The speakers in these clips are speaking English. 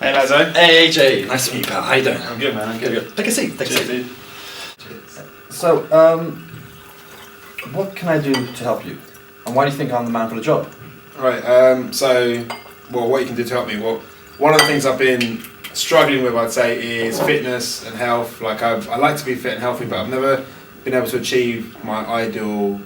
Hey Lazo. Hey AJ, nice to meet you, pal. How you doing? I'm good, man. I'm good. Take a seat. Cheers, dude. So, what can I do to help you? And why do you think I'm the man for the job? Right. What you can do to help me? Well, one of the things I've been struggling with, I'd say, is fitness and health. Like I like to be fit and healthy, but I've never been able to achieve my ideal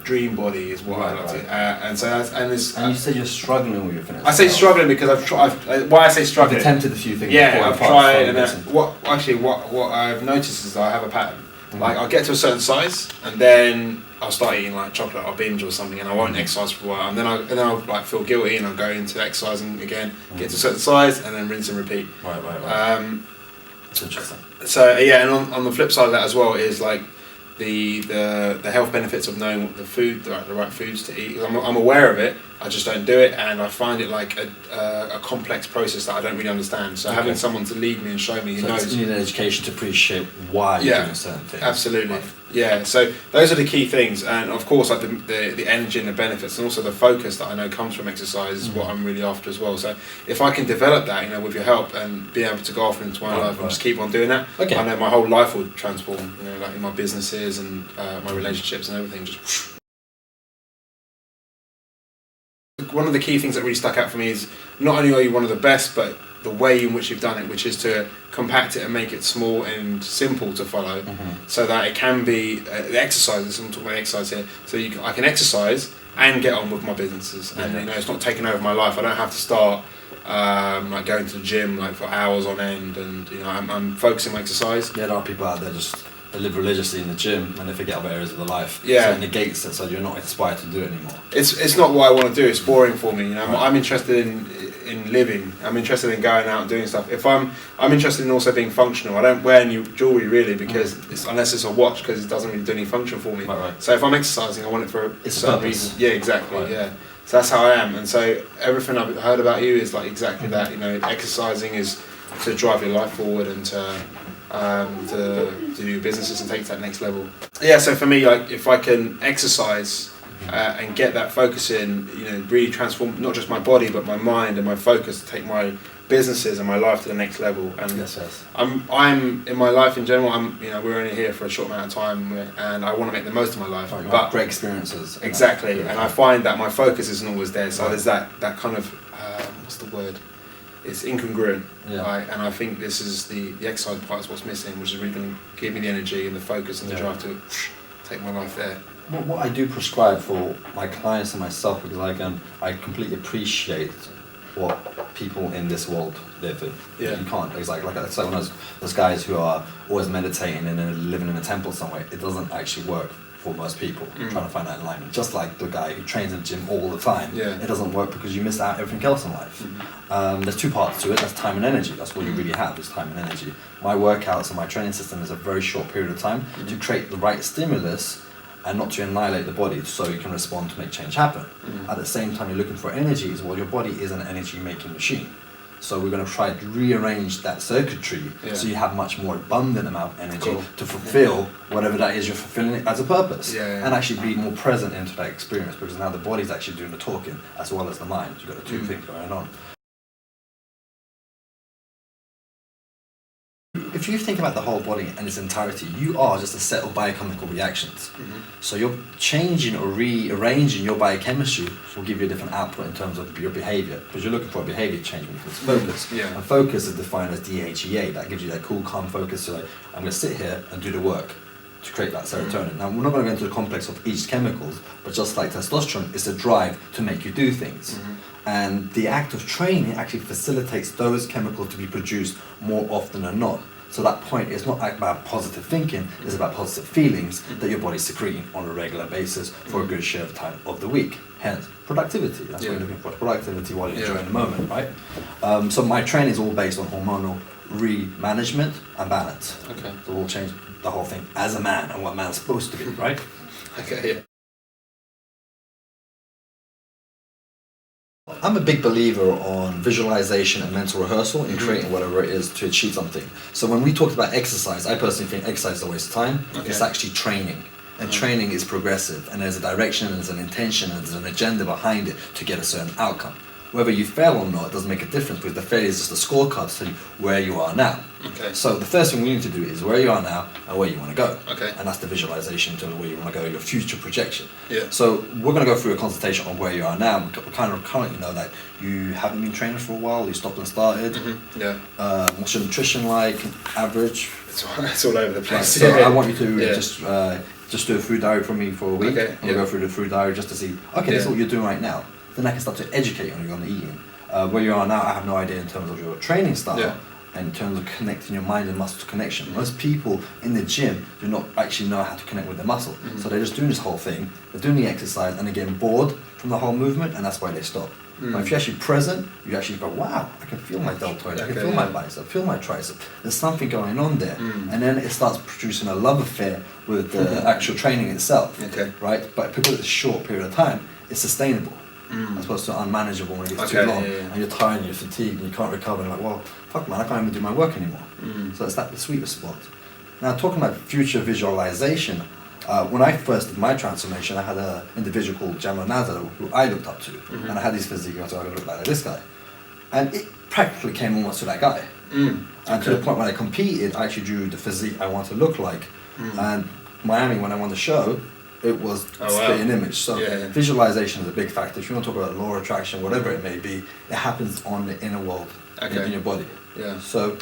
dream body. Is what I like to. And you said you're struggling with your fitness. I say struggling because I've tried. Why I say struggling? I've attempted a few things. Yeah, I've tried, and what I've noticed is that I have a pattern. Mm-hmm. Like I'll get to a certain size, and then I'll start eating like chocolate or binge or something, and I won't exercise for a while, and then I'll like feel guilty, and I'll go into exercising again, get to a certain size, and then rinse and repeat. Right. That's interesting. So yeah, and on the flip side of that as well is like the health benefits of knowing what the right foods to eat. I'm aware of it, I just don't do it, and I find it like a complex process that I don't really understand. So having someone to lead me and show me who knows. You need an education to appreciate why you're doing certain things. Absolutely. Right. Yeah, so those are the key things, and of course like the energy and the benefits, and also the focus that I know comes from exercise is what I'm really after as well. So if I can develop that, with your help, and be able to go off into my life and just keep on doing that, I know my whole life will transform, like in my businesses and my relationships and everything. Just one of the key things that really stuck out for me is not only are you one of the best, but the way in which you've done it, which is to compact it and make it small and simple to follow, so that it can be the exercises. I'm talking about exercise here, so I can exercise and get on with my businesses, and it's not taking over my life. I don't have to start like going to the gym like for hours on end, and I'm focusing on exercise. There are people out there they live religiously in the gym and they forget other areas of their life. Yeah. So it negates it, so you're not inspired to do it anymore. It's not what I want to do. It's boring for me. I'm interested in living. I'm interested in going out and doing stuff. If I'm interested in also being functional. I don't wear any jewelry really because unless it's a watch, because it doesn't really do any function for me. Right. So if I'm exercising, I want it for a certain reason. Yeah, exactly. Right. Yeah. So that's how I am. And so everything I've heard about you is like exactly that. Exercising is to drive your life forward and to do businesses and take to that next level. Yeah, so for me, like if I can exercise and get that focus in, really transform not just my body but my mind and my focus to take my businesses and my life to the next level. And yes. I'm in my life in general. We're only here for a short amount of time, and I want to make the most of my life. But great experiences. Exactly, and I find that my focus isn't always there. So there's that kind of what's the word? It's incongruent, right? And I think this is the exercise part is what's missing, which is really going to give me the energy and the focus and the drive to take my life there. What I do prescribe for my clients and myself, because I completely appreciate what people in this world live in. Yeah. You can't. It's like one of those guys who are always meditating and then living in a temple somewhere. It doesn't actually work for most people trying to find that alignment. Just like the guy who trains in the gym all the time. Yeah. It doesn't work because you miss out everything else in life. There's two parts to it. That's time and energy. That's what you really have, is time and energy. My workouts and my training system is a very short period of time to create the right stimulus and not to annihilate the body, so you can respond to make change happen. At the same time, you're looking for energy. Your body is an energy making machine. So we're going to try to rearrange that circuitry so you have much more abundant amount of energy to fulfill whatever that is you're fulfilling it as a purpose. And actually be more present into that experience, because now the body's actually doing the talking as well as the mind. You've got the two things going on. If you think about the whole body in its entirety, you are just a set of biochemical reactions. So you're changing or rearranging your biochemistry will give you a different output in terms of your behavior, because you're looking for a behavior change when it's focus. And focus is defined as DHEA. That gives you that cool, calm focus. So I'm going to sit here and do the work to create that serotonin. Now, we're not going to go into the complex of each chemicals, but just like testosterone, it's a drive to make you do things. And the act of training actually facilitates those chemicals to be produced more often than not. So that point is not about positive thinking, it's about positive feelings that your body's secreting on a regular basis for a good share of time of the week. Hence, productivity. That's what you're looking for, productivity while you're enjoying the moment, right? So my training is all based on hormonal re-management and balance. Okay. So we'll change the whole thing as a man and what a man's supposed to be, right? Okay, yeah. I'm a big believer on visualization and mental rehearsal in creating whatever it is to achieve something. So when we talked about exercise, I personally think exercise is a waste of time. It's actually training. And training is progressive, and there's a direction, and there's an intention, and there's an agenda behind it to get a certain outcome. Whether you fail or not, it doesn't make a difference because the failure is just a scorecard to tell you where you are now. Okay. So the first thing we need to do is where you are now and where you want to go. Okay. And that's the visualization to where you want to go, your future projection. Yeah. So we're going to go through a consultation on where you are now. We kind of currently know that you haven't been training for a while, you stopped and started. Mm-hmm. Yeah. What's your nutrition like, average? It's all over the place. So yeah. I want you to just do a food diary for me for a week. Okay. We'll go through the food diary just to see, okay, this is Yeah. what you're doing right now. Then I can start to educate on you on the eating. Where you are now, I have no idea in terms of your training style Yeah. and in terms of connecting your mind and muscle to connection. Most people in the gym do not actually know how to connect with their muscle. Mm-hmm. So they're just doing this whole thing, they're doing the exercise and they're getting bored from the whole movement and that's why they stop. But if you're actually present, you actually go, wow, I can feel my deltoid, I can feel my bicep, feel my tricep. There's something going on there. And then it starts producing a love affair with the actual training itself. Okay. Right? But because it's a short period of time, it's sustainable. As opposed to unmanageable when it gets too long and you're tired and you're fatigued and you can't recover and you're like, well, fuck man, I can't even do my work anymore. So it's that the sweet response. Now talking about future visualization, when I first did my transformation, I had an individual called Lazo who I looked up to, and I had his physique, and I was like, I look like this guy, and it practically came almost to that guy. And to the point when I competed, I actually drew the physique I want to look like, and Miami when I won the show, it was spitting image. So visualization is a big factor. If you want to talk about law of attraction, whatever it may be, it happens on the inner world in your body. Yeah. So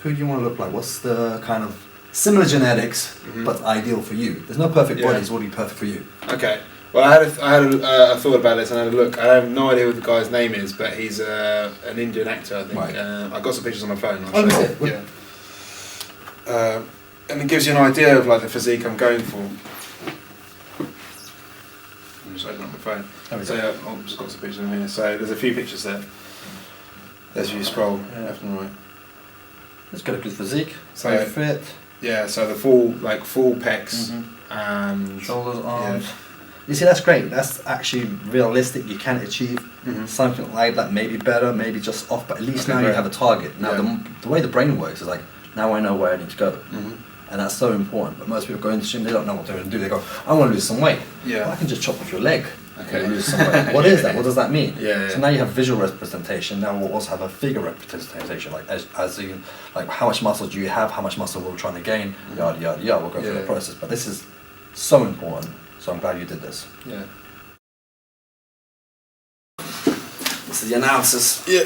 who do you want to look like? What's the kind of similar genetics, but ideal for you? There's no perfect bodies. What will be perfect for you? Okay. Well, I had a thought about this and I had a look. I have no idea what the guy's name is, but he's an Indian actor, I think. Right. I got some pictures on my phone. Oh, is it? Yeah. And it gives you an idea of like the physique I'm going for. I'm just opening up my phone. So yeah, I've just got some pictures in here. So there's a few pictures there. As you scroll left and right. It's got a good physique. So Very fit. Yeah, so the full pecs and Shoulders, arms. You see, that's great. That's actually realistic. You can achieve something like that. Maybe better, maybe just off, but at least now you have a target. Now the way the brain works is like, now I know where I need to go. And that's so important. But most people go into the gym, they don't know what they're going to do. They go, I want to lose some weight. Yeah. Well, I can just chop off your leg. Okay. And lose some weight. What is that? What does that mean? Yeah. So now you have visual representation. Now we'll also have a figure representation, like as you, like how much muscle do you have? How much muscle we're trying to gain? Yada yada yada. We'll go through the process. But this is so important. So I'm glad you did this. Yeah. This is the analysis. Yeah.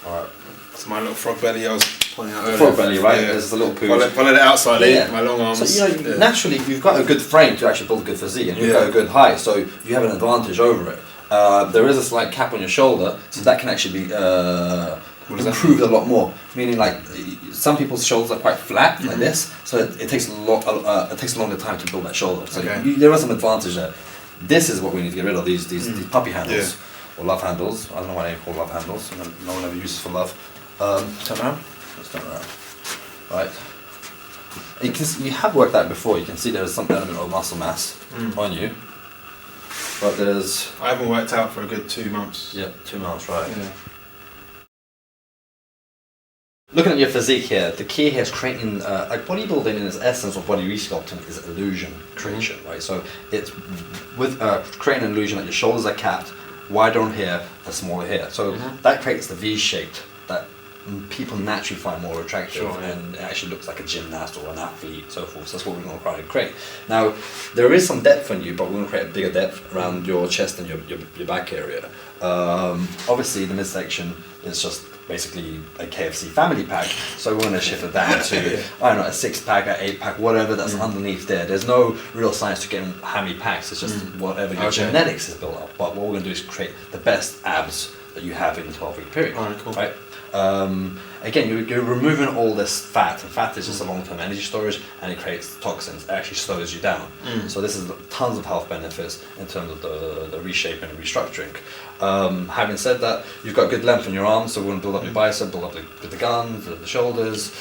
Alright. It's my little frog belly I was pointing out earlier. Frog belly, right? Yeah. There's a little poo. Followed it out slightly, my long arms. So, naturally, you've got a good frame to actually build a good physique, and you've got a good height, so you have an advantage over it. There is a slight cap on your shoulder, so that can actually be improved a lot more. Meaning, like, some people's shoulders are quite flat, like this, so it takes a longer time to build that shoulder. So there are some advantage there. This is what we need to get rid of, these puppy handles, or love handles. I don't know why they're called love handles, no one ever uses for love. Turn around. Let's turn around. Right. You have worked out before. You can see there is some element of muscle mass on you, but there's. I haven't worked out for a good 2 months. Yeah, 2 months, right? Yeah. Looking at your physique here, the key here is creating, like bodybuilding in its essence, or body resculpting, is illusion creation, right? So it's with creating an illusion that your shoulders are capped, wider on here and smaller here. So that creates the V-shaped that people naturally find more attractive, and it actually looks like a gymnast or an athlete, so forth. So that's what we're going to try to create. Now, there is some depth on you, but we're going to create a bigger depth around your chest and your back area. Obviously, the midsection is just basically a KFC family pack, so we're going to shift it down to, I don't know, a 6-pack, an 8-pack, whatever that's underneath there. There's no real science to getting how many packs, it's just whatever your genetics is built up. But what we're going to do is create the best abs that you have in a 12-week period. Alright, cool. Right? Again, you're removing all this fat, and fat is just a long-term energy storage, and it creates toxins. It actually slows you down. So this is tons of health benefits in terms of the reshaping and restructuring. Having said that, you've got good length in your arms, so we're going to build up your bicep, build up the guns, the shoulders.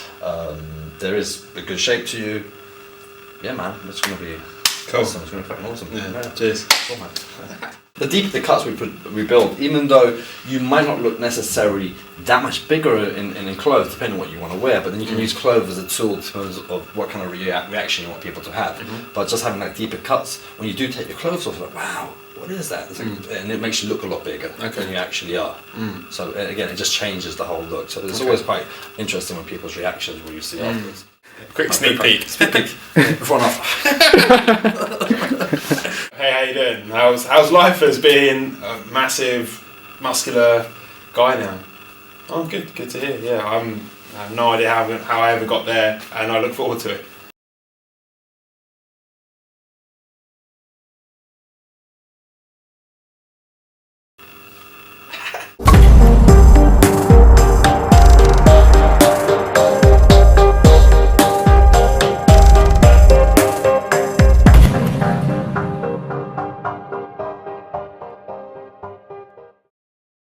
There is a good shape to you. Yeah, man, it's going to be awesome. It's going to be fucking awesome. Yeah. Cheers. Cool, man. The deeper the cuts we build, even though you might not look necessarily that much bigger in clothes, depending on what you want to wear, but then you can use clothes as a tool in terms of what kind of reaction you want people to have. But just having like deeper cuts, when you do take your clothes off, like, wow, what is that? It's like, and it makes you look a lot bigger than you actually are. So again, it just changes the whole look. So it's always quite interesting when people's reactions when you see afterwards. Quick sneak peek. Before and after. Hey, how you doing? How's life as being a massive, muscular guy now? Oh, good to hear. Yeah, I have no idea how I ever got there, and I look forward to it.